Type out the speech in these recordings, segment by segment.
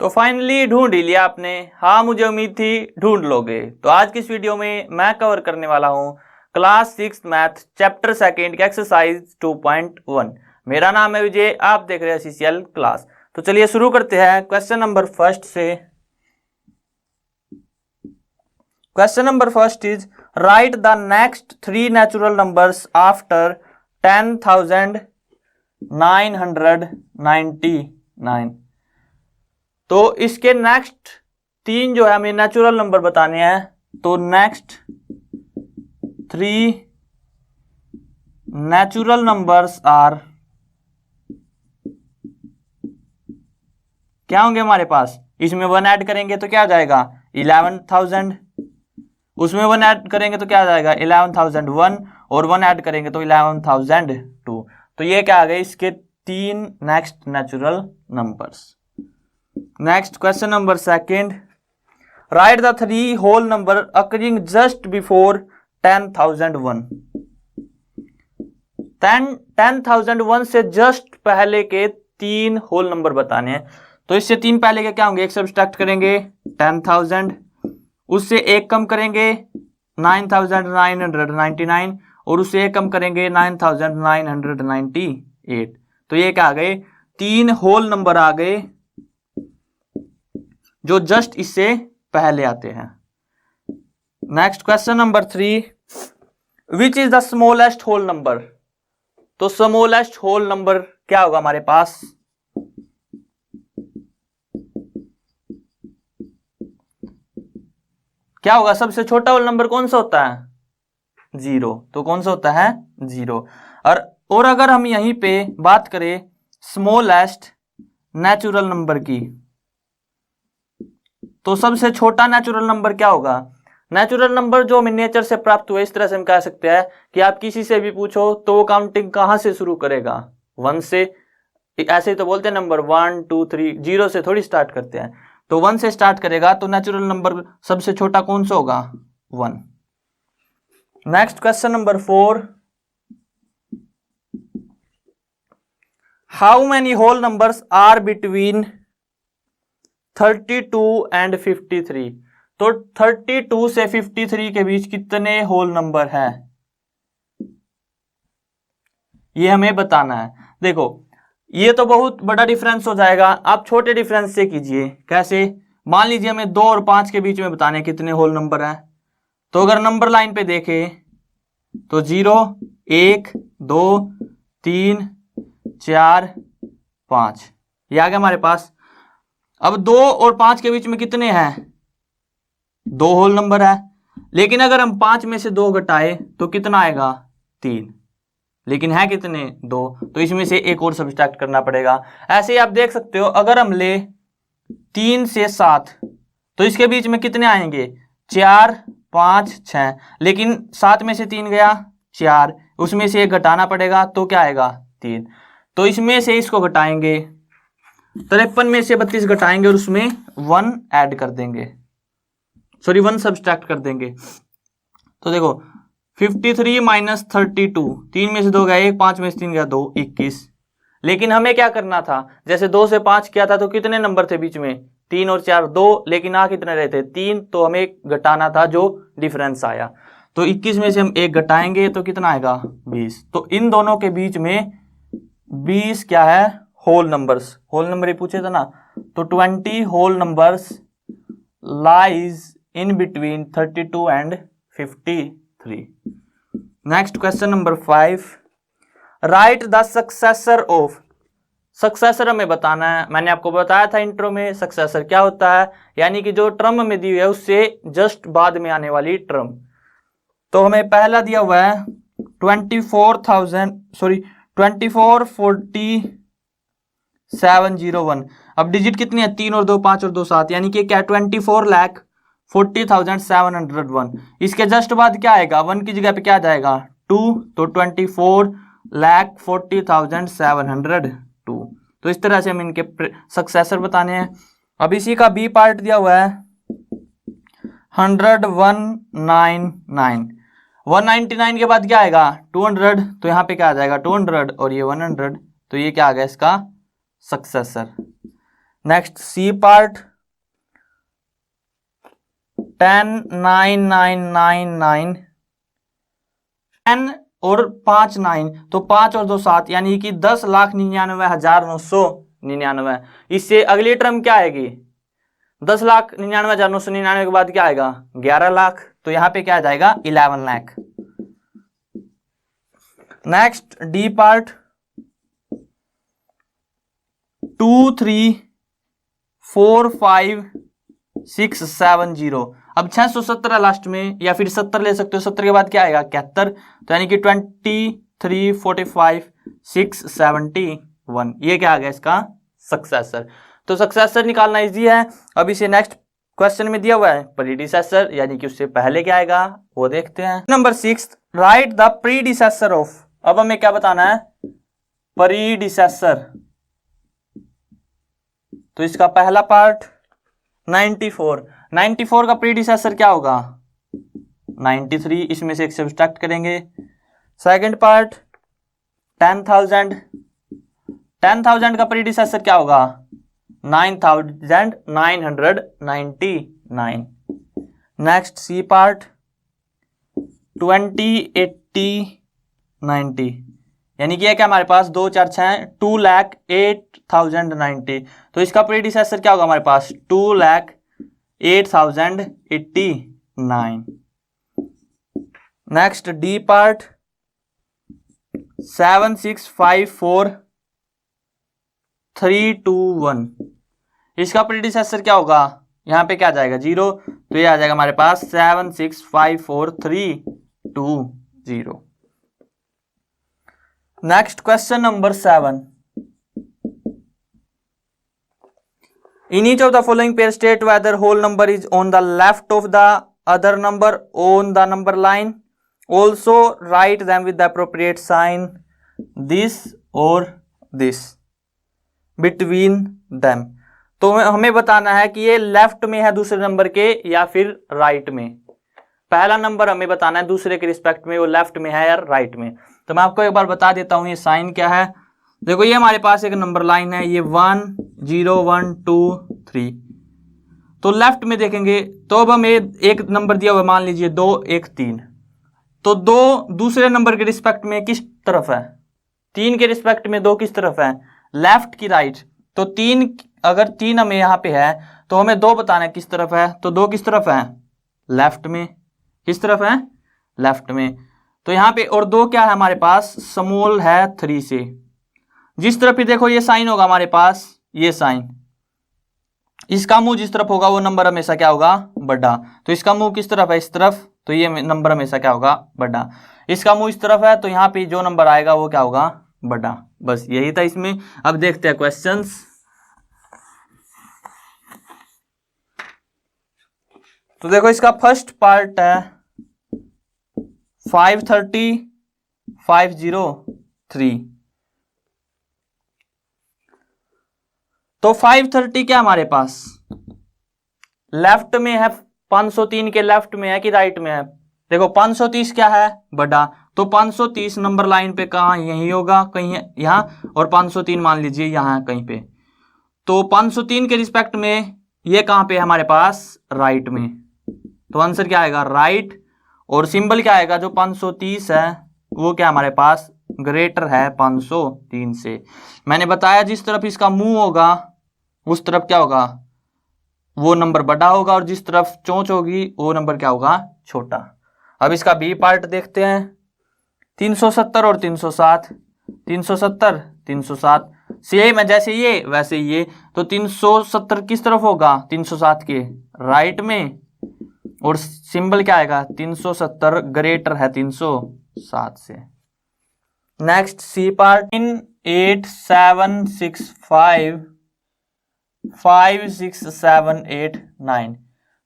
तो फाइनली ढूंढ ही लिया आपने। हाँ, मुझे उम्मीद थी ढूंढ लोगे। तो आज की इस वीडियो में मैं कवर करने वाला हूँ क्लास 6 मैथ चैप्टर सेकेंड की एक्सरसाइज 2.1। मेरा नाम है विजय, आप देख रहे हैं सीसीएल क्लास। तो चलिए शुरू करते हैं क्वेश्चन नंबर फर्स्ट से। Question number first is right the next 3 natural numbers after 10,999। तो इसके नेक्स्ट 3 जो है हमें नेचुरल नंबर बताने हैं। तो नेक्स्ट 3 नेचुरल नंबर्स आर, क्या होंगे हमारे पास? इसमें 1 ऐड करेंगे तो क्या आ जाएगा 11,000, उसमें 1 ऐड करेंगे तो क्या आ जाएगा 11,001, और 1 ऐड करेंगे तो 11,002। तो ये क्या आ गए इसके 3 next natural numbers. Next question number second, right the 3 whole number occurring just before 10,001। 10,001 से जस्ट पहले के 3 होल नंबर बताने हैं। तो इससे 3 पहले के क्या होंगे, एक सब्ट्रैक्ट करेंगे 10,000, उससे एक कम करेंगे 9,999, और उससे एक कम करेंगे 9,998। तो ये क्या आ गए 3 होल नंबर आ गए जो जस्ट इससे पहले आते हैं। Next question number 3, which is the smallest whole number. तो स्मॉलेस्ट होल नंबर क्या होगा हमारे पास? क्या होगा? सबसे छोटा होल नंबर कौन सा होता है? 0। तो कौन सा होता है? 0। और अगर हम यहीं पे बात करें स्मॉलेस्ट नेचुरल नंबर की, तो सबसे छोटा नेचुरल नंबर क्या होगा? नेचुरल नंबर जो हमें नेचर से प्राप्त हुए, इस तरह से हम कह सकते हैं कि आप किसी से भी पूछो तो वो काउंटिंग कहां से शुरू करेगा? 1 से। ऐसे ही तो बोलते हैं नंबर 1 2 3, 0 से थोड़ी स्टार्ट करते हैं। तो 1 से स्टार्ट करेगा, तो नेचुरल नंबर सबसे छोटा कौन सा होगा? 1। Next question number 4, how many whole numbers are between 32 and 53। तो 32 से 53 के बीच कितने होल नंबर है, ये हमें बताना है। देखो ये तो बहुत बड़ा डिफरेंस हो जाएगा, आप छोटे डिफरेंस से कीजिए। कैसे? मान लीजिए हमें 2 और 5 के बीच में बताने कितने होल नंबर है। तो अगर नंबर लाइन पे देखें तो 0 1 2 3 4 5, ये आ गया हमारे पास। अब 2 और 5 के बीच में कितने हैं? 2 होल नंबर है। लेकिन अगर हम 5 में से 2 घटाए तो कितना आएगा? 3। लेकिन है कितने? 2। तो इसमें से एक और सब्ट्रैक्ट करना पड़ेगा। ऐसे ही आप देख सकते हो, अगर हम ले 3 से 7 तो इसके बीच में कितने आएंगे? 4 5 6। लेकिन 7 में से 3 गया 4, उसमें से एक घटाना पड़ेगा, तो क्या आएगा? 3। तो इसमें से इसको घटाएंगे, 53 में से 32 घटाएंगे और उसमें 1 ऐड कर देंगे, सॉरी 1 सब्ट्रैक्ट कर देंगे। तो देखो 53 माइनस 32, 3 में से 2 गया 1, 5 में से 3 गया 2, 21। लेकिन हमें क्या करना था? जैसे 2 से 5 किया था तो कितने नंबर थे बीच में? 3 और 4 2, लेकिन आ कितने रहे थे? 3। तो हमें घटाना था जो डिफरेंस आया। तो 21 में से हम एक घटाएंगे तो कितना आएगा? 20। तो इन दोनों के बीच में 20 क्या है? Whole numbers. होल नंबर ही पूछे थे ना। तो 20 whole numbers lies in between 32 and 53। Next question number 5, right the successor of. Successor हमें बताना है। मैंने आपको बताया था इंट्रो में सक्सेसर क्या होता है, यानी कि जो टर्म में दी हुई है उससे जस्ट बाद में आने वाली टर्म। तो हमें पहला दिया हुआ है 24,4701। अब डिजिट कितनी है? 3 और 2 5 और 2 7, यानी कि क्या? 24,40,701। इसके जस्ट बाद क्या आएगा? 1 की जगह पे क्या आ जाएगा? 2। तो 24,40,702। तो इस तरह से हम इनके सक्सेसर बताने हैं। अब इसी का बी पार्ट दिया हुआ है 100,199। 199 के बाद क्या आएगा? 200। तो यहाँ पे क्या आ जाएगा? 200 और ये 100। तो ये क्या आ गया इसका सक्सेसर। नेक्स्ट सी पार्ट 10 9 9 9 9 10 और 5 9, तो 5 और 2 7, यानी कि 10,99,999। इससे अगली टर्म क्या आएगी? 10,99,999 के बाद क्या आएगा? 11 लाख। तो यहाँ पे क्या आ जाएगा? 11 लाख। Next D part 2 3 4 5 6 7 0। अब 617 लास्ट में, या फिर 70 ले सकते हो, 70 के बाद क्या आएगा? 71। तो यानी कि 23 45 6 71, ये क्या आ गया इसका? सक्सेसर। तो सक्सेसर निकालना इजी है। अब इसे नेक्स्ट क्वेश्चन में दिया हुआ है प्रीडिसेसर, यानी कि उससे पहले क्या आएगा वो देखते हैं। Number 6, right the predecessor of. अब हमें क्या बताना है? प्रीडिसेसर। तो इसका पहला पार्ट 94 का प्रीडिसेसर क्या होगा? 93, इसमें से एक सब्ट्रैक्ट करेंगे। सेकंड पार्ट 10,000 का प्रीडिसेसर क्या होगा? 9,999। नेक्स्ट सी पार्ट 20 80 90, यानी कि क्या हमारे पास 2 4 6 2,08,090। तो इसका प्रीडिसेसर क्या होगा हमारे पास? 2,08,089। नेक्स्ट डी पार्ट 7,6,5,4,3,2,1, इसका प्रीडिसेसर क्या होगा? यहाँ पे क्या आ जाएगा? 0। तो ये आ जाएगा हमारे पास 7,6,5,4,3,2,0। Next question number 7, in each of the following pair state whether whole number is on the left of the other number on the number line, also write them with the appropriate sign, this or this between them। तो हमें बताना है कि ये left में है दूसरे number के या फिर राइट में। पहला नंबर हमें बताना है दूसरे के रिस्पेक्ट में वो लेफ्ट में है या राइट में। तो मैं आपको एक बार बता देता हूं ये साइन क्या है। देखो ये हमारे पास एक नंबर लाइन है, ये 1 0 1 2 3। तो लेफ्ट में देखेंगे तो अब हमें एक नंबर दिया हुआ, मान लीजिए 2 1 3। तो 2 दूसरे नंबर के रिस्पेक्ट में किस तरफ है? 3 के रिस्पेक्ट में 2 किस तरफ है? लेफ्ट की राइट। तो 3, अगर 3 हमें यहाँ पे है तो हमें 2 बताना है किस तरफ है। तो 2 किस तरफ है? लेफ्ट में। किस तरफ है? लेफ्ट में। तो यहाँ पे और 2 क्या है हमारे पास? स्मॉल है 3 से। जिस तरफ भी देखो ये साइन होगा हमारे पास, ये साइन, इसका मुंह जिस तरफ होगा वो नंबर हमेशा क्या होगा? बड़ा। तो इसका मुंह किस तरफ है? इस तरफ। तो ये नंबर हमेशा क्या होगा? बड़ा। इसका मुंह इस तरफ है तो यहाँ पे जो नंबर आएगा वो क्या होगा? बड़ा। बस यही था इसमें। अब देखते हैं क्वेश्चंस। तो देखो इसका फर्स्ट पार्ट है 530 503। तो 530 क्या हमारे पास? लेफ्ट में है, 503 के लेफ्ट में है कि राइट में है? देखो 530 क्या है? बड़ा। तो 530 नंबर लाइन पे कहाँ? यही होगा कहीं यहाँ, और 503 मान लीजिए यहाँ कहीं पे। तो 503 के रिस्पेक्ट में ये कहाँ पे है हमारे पास? राइट में। तो आंसर क्या आएगा? राइट। और सिंबल क्या आएगा? जो 530 है वो क्या हमारे पास? ग्रेटर है 503 से। मैंने बताया जिस तरफ इसका मुंह होगा उस तरफ क्या होगा? वो नंबर बड़ा होगा, और जिस तरफ चोंच होगी वो नंबर क्या होगा? छोटा। अब इसका बी पार्ट देखते हैं। 370 और 307। 370 307 सेम है, जैसे ये वैसे ये। तो 370 किस तरफ होगा? 307 के राइट में। और सिंबल क्या आएगा? 370 ग्रेटर है 307 से। Next C part 8 7 6 5 5 6 7 8 9।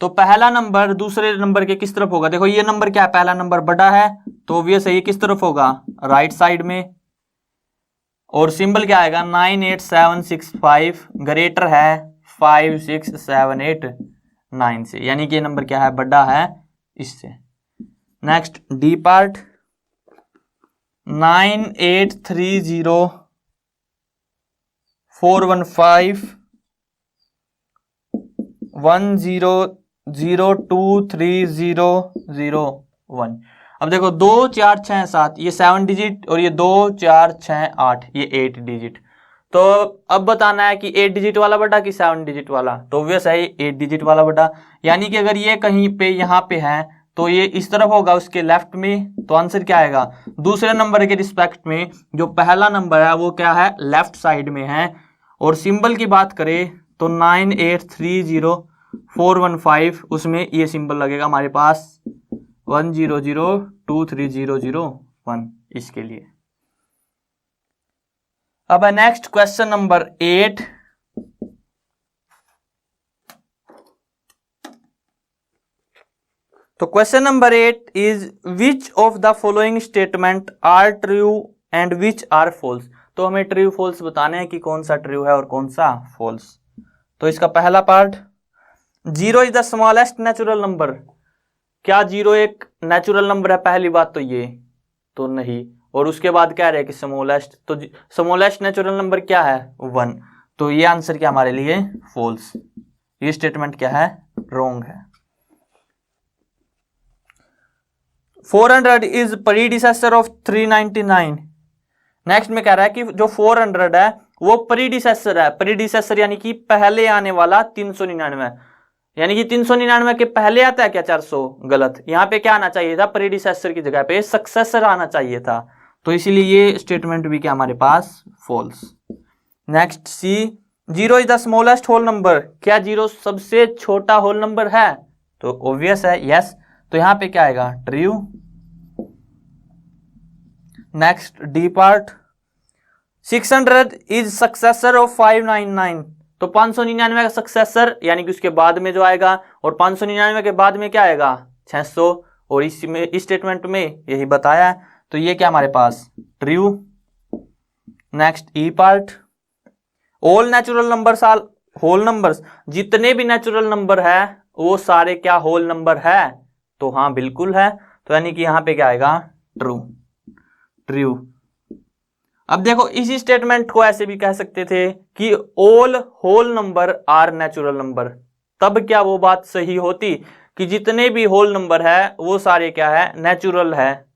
तो पहला नंबर दूसरे नंबर के किस तरफ होगा? देखो ये नंबर क्या है? पहला नंबर बड़ा है तो ऑब्वियस है ये किस तरफ होगा? राइट साइड में। और सिंबल क्या आएगा? 9 8 7 6 5 ग्रेटर है 5 6 7 8 9 से, यानी कि ये नंबर क्या है? बड़ा है इससे। Next D part 9 8 3 0 4 1 5 10023001। अब देखो 2 4 6 7 ये 7 डिजिट और ये 2 4 6 8 ये 8 डिजिट। तो अब बताना है कि 8 डिजिट वाला बटा कि 7 डिजिट वाला। तो ऑब्वियस है 8 डिजिट वाला बटा, यानी कि अगर ये कहीं पे यहाँ पे है तो ये इस तरफ होगा उसके लेफ्ट में। तो आंसर क्या आएगा, दूसरे नंबर के रिस्पेक्ट में जो पहला नंबर है वो क्या है, लेफ्ट साइड में है। और सिंबल की बात करें तो 9830415 उसमें ये सिंबल लगेगा हमारे पास 100230001 इसके लिए। अब है नेक्स्ट क्वेश्चन नंबर 8। तो question number 8 is which of the following statement are true and which are false. तो हमें ट्रू फॉल्स बताने हैं कि कौन सा ट्रू है और कौन सा फॉल्स। तो इसका पहला part, 0 is the smallest natural number. क्या 0 एक नेचुरल नंबर है, पहली बात तो ये तो नहीं। और उसके बाद कह रहे हैं कि स्मॉलेस्ट, तो स्मॉलेस्ट नेचुरल नंबर क्या है, 1। तो ये आंसर क्या हमारे लिए फॉल्स, ये स्टेटमेंट क्या है, रॉन्ग है। 400 इज प्रीडिसेसर ऑफ 399। नेक्स्ट में कह रहा है कि जो 400 है वो प्रीडिसेसर है। प्रीडिसेसर यानी कि पहले आने वाला 399, यानी कि 399 के पहले आता है क्या 400, गलत। यहाँ पे क्या आना चाहिए था, प्रीडिसेसर की जगह पे सक्सेसर आना चाहिए था। तो इसीलिए ये स्टेटमेंट भी क्या हमारे पास false. Next C, 0 is the smallest whole number. क्या 0 सबसे छोटा होल नंबर है, तो ऑब्वियस है यस। तो यहाँ पे क्या आएगा, true. Next D part, 600 is successor of 599। तो 599 का सक्सेसर यानी कि उसके बाद में जो आएगा, और 599 के बाद में क्या आएगा 600, और इसमें इस स्टेटमेंट में यही बताया है। तो ये क्या हमारे पास true. Next E part, all natural numbers are whole numbers. जितने भी नेचुरल नंबर है वो सारे क्या होल नंबर है, तो हाँ बिल्कुल है। तो यानी कि यहाँ पे क्या आएगा, ट्रू। ट्रू। अब देखो इसी स्टेटमेंट को ऐसे भी कह सकते थे कि all whole number are natural number. तब क्या वो बात सही होती कि जितने भी होल नंबर है वो सारे क्या है, नेचुरल है।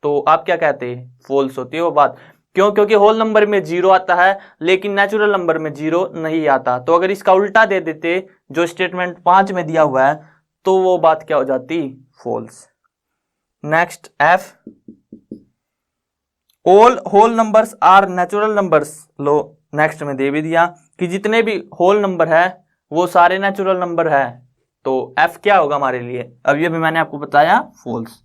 तो आप क्या कहते हैं, फॉल्स होती है वो बात। क्यों, क्योंकि होल नंबर में 0 आता है लेकिन नेचुरल नंबर में 0 नहीं आता। तो अगर इसका उल्टा दे देते जो स्टेटमेंट 5 में दिया हुआ है तो वो बात क्या हो जाती, false. Next F, all whole numbers are natural numbers. लो नेक्स्ट में दे भी दिया कि जितने भी होल नंबर है वो सारे नेचुरल नंबर है। तो एफ क्या होगा हमारे लिए, अब ये भी मैंने आपको बताया फॉल्स।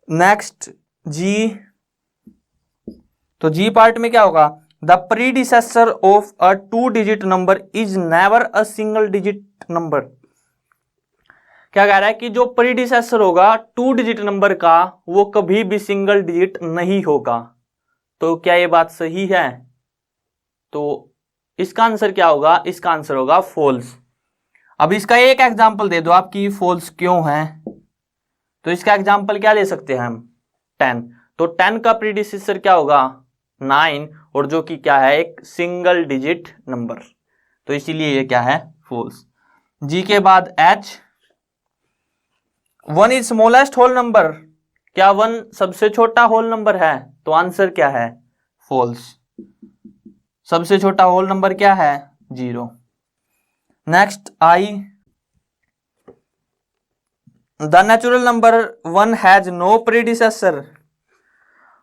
नेक्स्ट जी, तो जी पार्ट में क्या होगा, the predecessor of a 2 digit number is never a single digit number. क्या कह रहा है कि जो प्रीडिसेसर होगा 2 डिजिट नंबर का वो कभी भी सिंगल डिजिट नहीं होगा। तो क्या ये बात सही है, तो इसका आंसर क्या होगा, इसका आंसर होगा फॉल्स। अब इसका एक एग्जांपल दे दो आपकी फॉल्स क्यों है। तो इसका एग्जांपल क्या ले सकते हैं हम, 10। तो 10 का प्रीडिसेसर क्या होगा 9, और जो कि क्या है एक सिंगल डिजिट नंबर। तो इसीलिए ये क्या है फॉल्स। जी के बाद H, 1 is smallest whole number. क्या 1 सबसे छोटा होल नंबर है, तो आंसर क्या है फॉल्स। सबसे छोटा होल नंबर क्या है 0। Next I, the natural number 1 has no predecessor.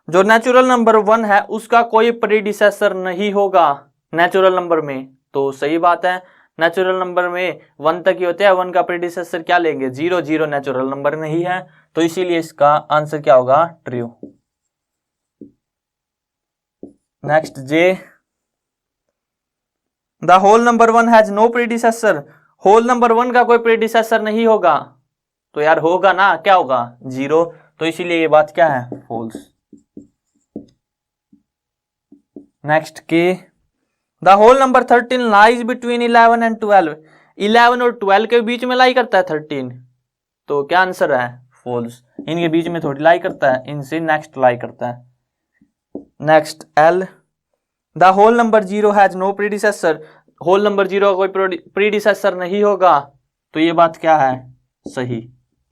जो नेचुरल नंबर 1 है उसका कोई प्रीडिसेसर नहीं होगा नेचुरल नंबर में। तो सही बात है, नेचुरल नंबर में 1 तक ही होते हैं, 1 का प्रीडिसेसर क्या लेंगे 0, 0 नेचुरल नंबर नहीं है। तो इसीलिए इसका आंसर क्या होगा true. Next J, the whole number 1 has no predecessor. Whole number 1 का कोई प्रीडिसेसर नहीं होगा, तो यार होगा ना, क्या होगा 0। तो इसीलिए ये बात क्या है false. Next K, the whole number 13 lies between 11 and 12। 11 और 12 के बीच में लाई करता है 13। तो क्या आंसर है फॉल्स। इनके बीच में थोड़ी लाई करता है, इनसे नेक्स्ट लाई करता है। Next L, the whole number 0 has no predecessor. Whole number 0 का कोई प्रीडिसेसर नहीं होगा, तो ये बात क्या है, सही,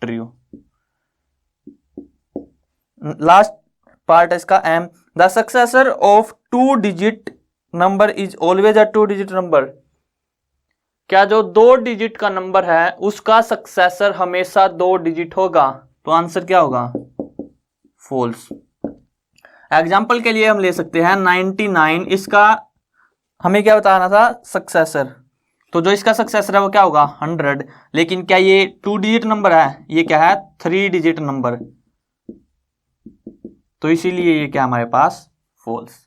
ट्रू। लास्ट पार्ट है इसका M, the successor of 2 digit number is always a 2 digit number. क्या जो 2 डिजिट का नंबर है उसका सक्सेसर हमेशा 2 डिजिट होगा? तो आंसर क्या होगा, फॉल्स। एग्जाम्पल के लिए हम ले सकते हैं 99, इसका हमें क्या बताना था, सक्सेसर, तो जो इसका सक्सेसर है वो क्या होगा, 100। लेकिन क्या ये 2 डिजिट नंबर है, ये क्या है, 3 डिजिट नंबर, तो इसीलिए ये क्या हमारे पास, फॉल्स।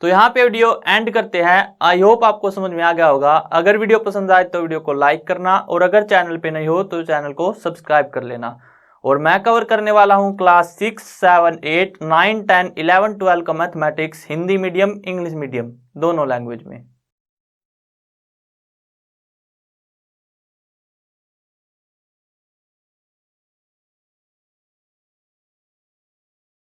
तो यहाँ पे वीडियो एंड करते हैं। आई होप आपको समझ में आ गया होगा। अगर वीडियो पसंद आए तो वीडियो को लाइक करना, और अगर चैनल पे नहीं हो तो चैनल को सब्सक्राइब कर लेना। और मैं कवर करने वाला हूँ क्लास 6, 7, 8, 9, 10, 11, 12 का mathematics, Hindi medium, English medium, दोनों लैंग्वेज में।